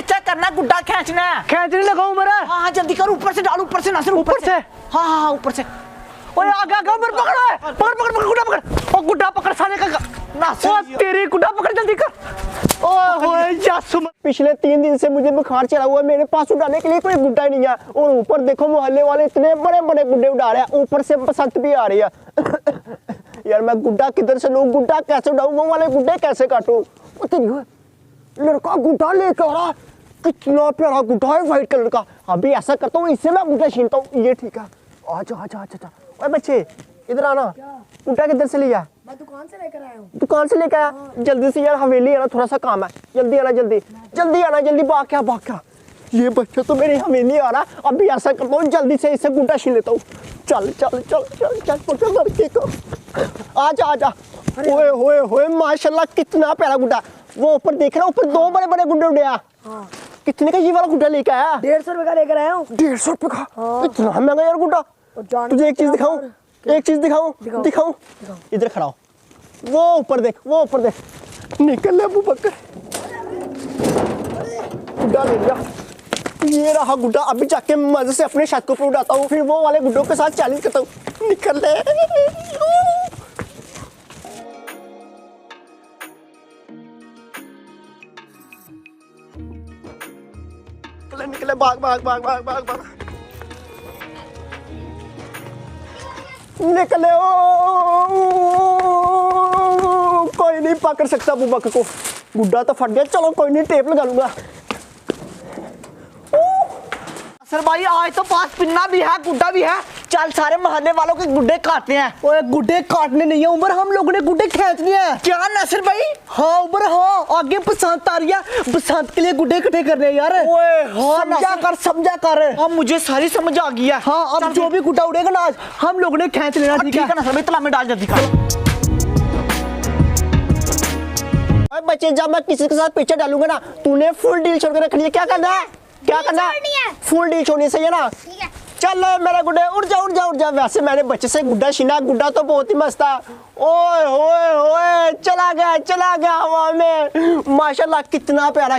पेचा करना, गुड्डा खींचना है। खींचने लगा हूं मेरा। हाँ जल्दी कर, ऊपर से डाल, ऊपर से नासिर, ऊपर से। हाँ ऊपर से। ओए आगे आगे मेरे पकड़, पकड़ पकड़ पकड़ गुड्डा पकड़। ओ गुड्डा पकड़ साले का नासिर, तेरी गुड्डा पकड़ जल्दी कर। ओए यासु, पिछले 3 दिन से मुझे बुखार चढ़ा हुआ है, मेरे पास उड़ाने के लिए कोई गुड्डा ही नहीं है। और ऊपर देखो मोहल्ले वाले इतने बड़े बड़े गुड्डे उड़ा रहे हैं, ऊपर से बसंत भी आ रही है। यार मैं गुड्डा किधर से लूं, गुड्डा कैसे उड़ाऊं, वो वाले गुड्डे कैसे काटूं। लड़का गुड्डा लेकर आ रहा, कितना प्यारा गुड्डा है व्हाइट कलर का। अभी ऐसा करता हूँ, इससे मैं गुड्डा छीनता हूँ। ये ठीक है, आजा आजा आजा। ओए बच्चे इधर आना। गुड्डा किधर से लिया? मैं दुकान से लेकर आया हूँ। दुकान से लेकर आया? जल्दी से यार, हवेली आना, थोड़ा सा काम है। जल्दी आना, जल्दी जल्दी आना, जल्दी भाग क्या। ये बच्चा तो मेरी हवेली आ रहा। अभी ऐसा करता हूँ, जल्दी से इससे गुड्डा छीन लेता हूँ। चल चल चल चल चल पकड़ लड़के को। आजा आजा। ओए होए होए, माशाल्लाह कितना प्यारा गुड्डा। वो ऊपर देख रहा, ऊपर 2 बड़े बड़े गुड्डे उड़े। कितने का ये वाला गुड्डा लेके आया? 150 रुपए का लेकर आया हूँ। 150 रुपए का? इतना महंगा यार गुड्डा। तुझे एक चीज दिखाऊं, एक चीज दिखाऊं। इधर खड़ा हो, वो ऊपर देख, वो ऊपर देख। निकल ले अबू बकर, गुड्डा ले लिया। ये रहा गुड्डा। अभी जाके मजे से अपने छत को उड़ाता हूँ, फिर वो वाले गुड्डों के साथ चैलेंज करता हूँ। निकल ले। निकले, भाग भाग भाग भाग भाग भाग। निकले। कोई नहीं पकड़ सकता अबू बकर को। गुड्डा तो फट गया, चलो कोई नहीं, टेप लगा लूंगा। सर भाई आज तो पास पिन्ना भी है, गुड्डा भी है। चल सारे मोहल्ले वालों के गुड्डे काटते हैं। ओए गुड्डे काटने नहीं है उमर, हम लोगों ने गुड्डे खींचने हैं। क्या नासिर भाई? हाँ उमर, हाँ आगे बसंत आ रही है, बसंत के लिए गुड्डे इकट्ठे करने हैं यार। ओए हाँ समझा कर। अब मुझे सारी समझ आ गई है। हाँ अब जो भी गुड्डा उड़ेगा ना आज हम लोगों ने खींच लेना। ठीक है ना सर, तला में डाल जल्दी कर। बच्चे जब मैं किसी के साथ पिक्चर डालूंगा ना, तूने फुल डील छोड़ कर रख लिया। क्या करना है, क्या करना है? फुल डील छोड़नी सही है ना? चल मेरा गुड्डा, उड़ जा। वैसे मैंने बच्चे से गुड्डा छीना, गुड्डा तो बहुत ही मस्त था। ओए होए होए, चला गया हवा में। माशाल्लाह कितना प्यारा।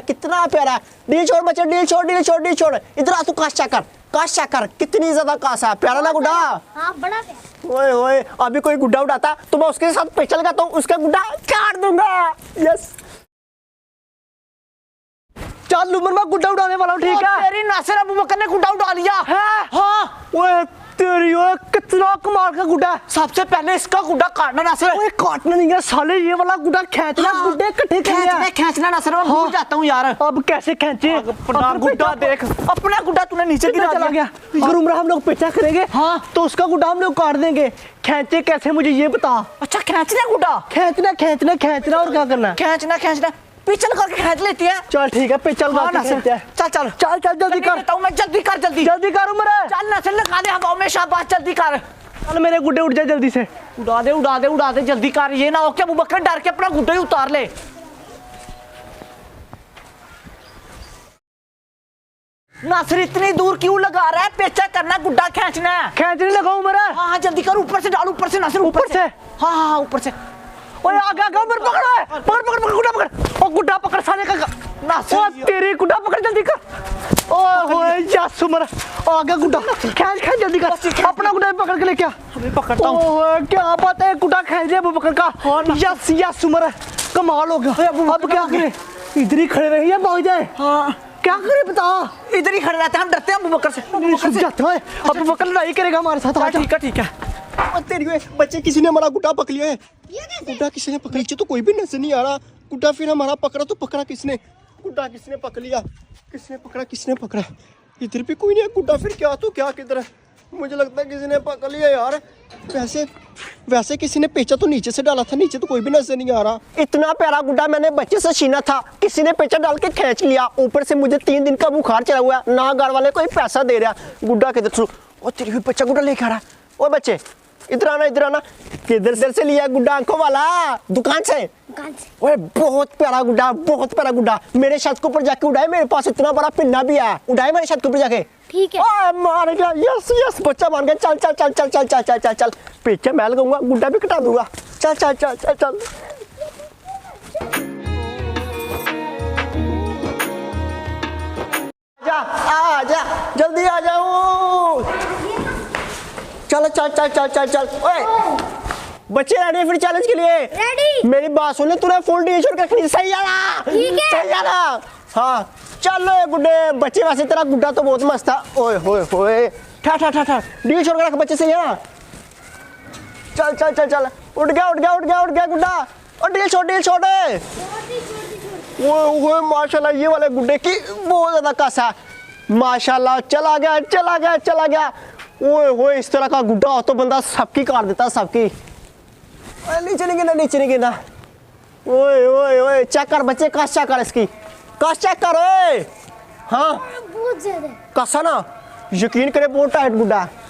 डील छोड़ बच्चे, डील छोड़। इधर आ, तू काश चेक कर, कितनी ज्यादा काश है। प्यारा ना गुड्डा? हाँ बड़ा प्यारा। ओए होए, अभी कोई गुड्डा उड़ाता तो मैं उसके साथ पिक्चर लगाता हूँ, उसका गुड्डा काट दूंगा। यस चल उमर, मैं गुड्डा उड़ाने वाला हूँ। ठीक है तेरी नासिर, अबू बकर ने गुड्डा उड़ा लिया है। हाँ ओए तेरी, ओए कितना कमाल का गुड्डा। सबसे पहले इसका गुड्डा काटना नासिर। ओए काटना नहीं है साले, ये वाला गुड्डा खींचना। हाँ, गुड्डे इकट्ठे करने खींचना नासिर, मैं भूल जाता हूँ यार। अब कैसे खींचे? अपना गुड्डा देख, अपना गुड्डा तूने नीचे गिरा चला गया। अगर उमर हम लोग पीछा करेंगे हाँ तो उसका गुड्डा हम लोग काट देंगे। खींचे कैसे मुझे ये बता। अच्छा खींचना गुड्डा, खींचना और क्या करना? खींचना पिचल करके खींच लेती है। चल ठीक है, पिचल करके चल जल्दी कर। जल्दी कर उमर। चल नासिर, लगा दे हवा में, शाबाश जल्दी कर। चल मेरे गुड्डे उड़ जाए जल्दी से। उड़ा दे जल्दी कर। ये ना हो कि अबू बकर डर के अपना गुड्डा ही उतार ले। नासिर इतनी दूर क्यों लगा रहा है? पेचा करना, गुड्डा खींचना है। खींचने लगा उमर। हाँ जल्दी कर, ऊपर से डाल, ऊपर से नासिर, ऊपर से। हाँ ऊपर से। ओए आगे उमर, पकड़ गुड्डा पकड़। ओ गुड्डा पकड़ साले का नासिर, तेरी गुड्डा पकड़ जल्दी कर। ओए होए यस उमर, आगे गुड्डा खींच जल्दी कर। अपना गुड्डा पकड़ के लेके आ। मैं पकड़ता हूँ। ओए क्या बात है, गुड्डा खींच लिया अबू बकर का। यस उमर, कमाल हो गया। अब क्या करें? इधर ही खड़े रहे या भाग जाए? हाँ क्या करे बता। इधर ही खड़े रहते हैं, हम डरते हैं अबू बकर से। अबू बकर लड़ाई करेगा हमारे साथ। ठीक है। तेरी बच्चे, किसी ने हमारा गुड्डा पकड़ लिया है। गुड्डा किसी ने पकड़ लिया तो कोई भी नजर नहीं आ रहा। गुड्डा फिर हमारा पकड़ा तो पकड़ा किसने? गुड्डा किसने पकड़ लिया? किसने पकड़ा? इधर भी कोई नहीं है। गुड्डा फिर क्या तो क्या किधर है? मुझे लगता है किसी ने पकड़ लिया यार। वैसे किसी ने पेचा तो नीचे से डाला था, नीचे तो कोई भी नजर नहीं आ रहा। इतना प्यारा गुड्डा मैंने बच्चे से छीना था, किसी ने पेचा डाल के खींच लिया। ऊपर से मुझे 3 दिन का बुखार चला हुआ है, ना घर वाले कोई पैसा दे रहा। गुड्डा किधर? ओ तेरी भी बच्चा गुड्डा लेके आ रहा है। ओ बच्चे इधर आना। किधर से लिया गुड्डा? आंखों वाला? दुकान से। ओए बहुत प्यारा गुड्डा। मेरे छत के ऊपर जाके उड़ाए, मेरे पास इतना बड़ा पिन्ना भी है। उड़ाए मेरे छत के ऊपर जाके। ठीक है। मार गया। यस बच्चा मान गया। चल पीछे मैं लगाऊंगा, गुड्डा भी कटा दूंगा। चल। जल्दी आ जाओ। चल चल चल चल चल चल। ओए बच्चे रेडी फिर चैलेंज के लिए? रेडी। मेरी बात सुन, तूने फुल टी शर्ट रखनी, सही जाना? ठीक है। सही जाना। हाँ चल गुड्डे, बच्चे वैसे तेरा गुड्डा तो बहुत मस्त था। ओए होए होए, ठा ठा ठा ठा, टी शर्ट रख बच्चे, सही है ना? चल चल चल चल, उठ गया उठ गया उठ गया उठ गया गुड्डा। और डी शर्ट है। वो माशाल्लाह, ये वाले गुड्डे की बहुत ज्यादा कसा है माशाल्लाह। चला गया चला गया चला गया। ओए होए, इस तरह का गुड्डा हो तो बंदा सबकी काट देता, सबकी। नीचे नहीं गिना, नीचे नहीं गिना। ओए ओए ओए, चेक कर बच्चे, कस चेक कर इसकी, कस चेक कर। ओए हाँ बहुत ज्यादा कसा ना, यकीन करे बहुत टाइट गुड्डा है।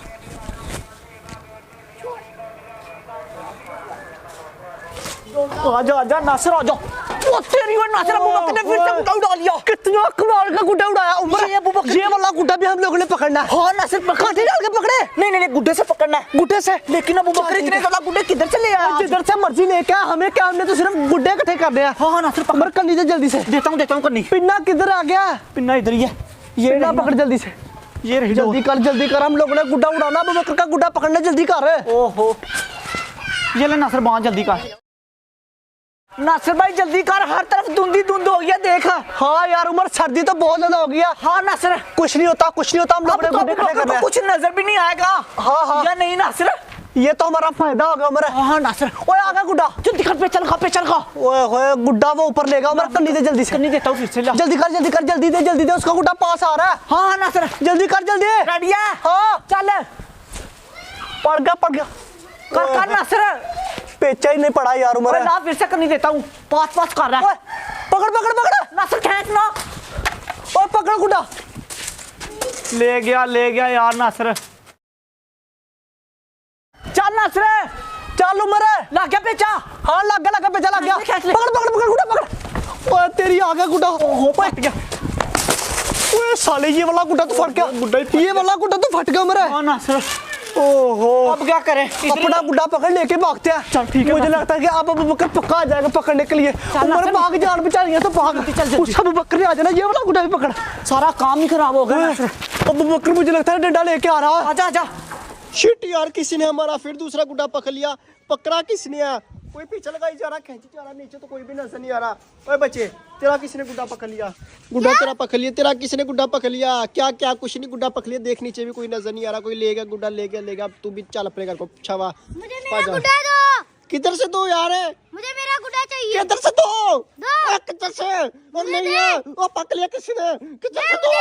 आजा आजा नासिर आजा। ओ तेरी और नासिर, अबू बकर ने फिर से गुड्डा उड़ा लिया। कितना कमाल का गुड्डा उड़ाया उमर। ये अबू बकर, ये वाला गुड्डा भी हम लोगों ने पकड़ना है। हाँ नासिर, कांटे डाल के पकड़े। नहीं नहीं नहीं, गुड्डे से पकड़ना है। गुड्डे से? लेकिन अबू बकर इतने ज्यादा गुड्डे किधर से ले आया? जिधर से मर्जी लेके आ, हमें क्या, हमने तो सिर्फ गुड्डे इकट्ठे करने हैं। हाँ नासिर, उमर कन्नी दे जल्दी से। देता हूँ कन्नी। पिन्ना किधर आ गया? पिन्ना इधर ही है। ये पिन्ना पकड़ जल्दी से, ये रही। जल्दी कर, हम लोगों ने गुड्डा उड़ाना। अबू बकर का गुड्डा पकड़ना, जल्दी कर। ओहो, ये ले नासिर, बहुत जल्दी कर। नासिर भाई जल्दी कर, हर तरफ धुंध हो गया देख। हाँ यार उमर, सर्दी तो बहुत ज्यादा हो गया। हाँ नासिर, कुछ नहीं होता कुछ नहीं होता, हम अब लोगों ने तो गुड्डे अबू इकट्ठे बकर करने को हैं। कुछ नजर भी नहीं आएगा। हाँ हाँ, या नहीं नासिर? ये तो हमारा फायदा होगा उमर। हाँ नासिर, ओए आ गया गुड्डा, जल्दी कर, पे चल का। ओए होए, गुड्डा वो ऊपर लेगा उमर, कन्नी दे जल्दी से। कन्नी देता हूँ फिर से, ला। जल्दी कर जल्दी दे, उसका गुड्डा पास आ रहा है। हाँ नासिर, जल्दी कर जल्दी। रेडी है? हाँ चल पड़ गया। कर नासिर। पेचा ही नहीं पड़ा यार उमर। ला फिर से करनी देता हूँ, पास कर रहा है। पकड़ नासिर खींच ना। और पकड़ गुड्डा। ले गया यार नासिर। चल नासिर, चल उमर। लग गया पेचा। हाँ लग गया पेचा लग गया। खींच ले। पकड़ गुड्डा पकड़। ओए तेरी आ गया गुड्डा। ओहो, फट गया। ओए साले, ये वाला गुड्डा तो फट गया। ये वाला गुड्डा तो फट गया उमर। हाँ नासिर, ओहो, अब क्या करें? अपना गुड्डा पकड़ लेके भागते हैं। चल ठीक है, मुझे लगता है कि अब अबू बकर पक्का आ जाएगा पकड़ने के लिए। उमर भाग, जान बचा रही है तो भाग। चल उस अबू बकर ने आ जाना, ये वाला गुड्डा भी पकड़। सारा काम ही खराब हो गया नासिर। अबू बकर मुझे लगता है डंडा लेके आ रहा है। आजा। शिट यार, किसी ने हमारा फिर दूसरा गुड्डा पकड़ लिया। पकड़ा किसने है? कोई पीछे लगाई जा रहा, खींची जा रहा, नीचे तो कोई भी नजर नहीं आ रहा। ओए बच्चे, तेरा किसने गुड्डा पकड़ लिया? गुड्डा तेरा पकड़ लिया, तेरा किसने गुड्डा पकड़ लिया? क्या कुछ नहीं, गुड्डा पकड़ लिया। देख नीचे भी कोई नजर नहीं आ रहा, कोई ले गया गुड्डा, ले गया। तू भी चल अपने घर को, छवा। मुझे मेरा गुड्डा दो। किधर से दो यार? मुझे मेरा गुड्डा चाहिए। किधर से दो? दो। किधर से? और नहीं है, वो पकड़ लिया किसने? किधर से दो?